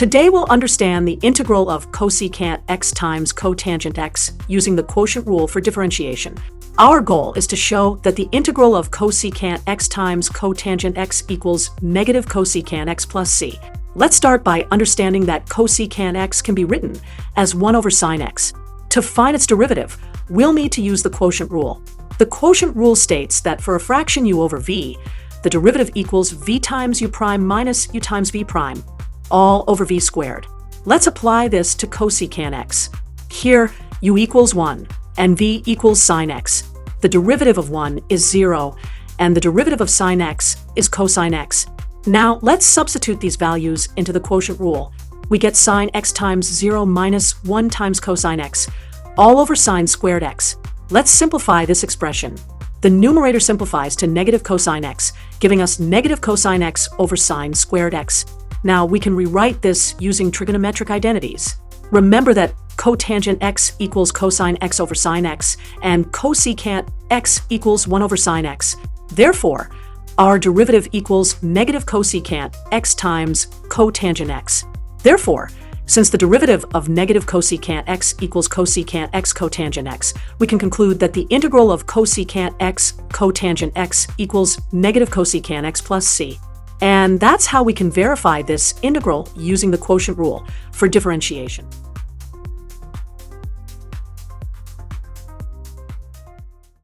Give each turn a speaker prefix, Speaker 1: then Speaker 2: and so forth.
Speaker 1: Today we'll understand the integral of cosecant x times cotangent x using the quotient rule for differentiation. Our goal is to show that the integral of cosecant x times cotangent x equals negative cosecant x plus c. Let's start by understanding that cosecant x can be written as 1 over sine x. To find its derivative, we'll need to use the quotient rule. The quotient rule states that for a fraction u over v, the derivative equals v times u prime minus u times v prime, all over v squared. Let's apply this to cosecant x. Here, u equals 1 and v equals sine x. The derivative of 1 is 0, and the derivative of sine x is cosine x. Now, let's substitute these values into the quotient rule. We get sine x times 0 minus 1 times cosine x, all over sine squared x. Let's simplify this expression. The numerator simplifies to negative cosine x, giving us negative cosine x over sine squared x. Now, we can rewrite this using trigonometric identities. Remember that cotangent x equals cosine x over sine x, and cosecant x equals 1 over sine x. Therefore, our derivative equals negative cosecant x times cotangent x. Therefore, since the derivative of negative cosecant x equals cosecant x cotangent x, we can conclude that the integral of cosecant x cotangent x equals negative cosecant x plus c. And that's how we can verify this integral using the quotient rule for differentiation.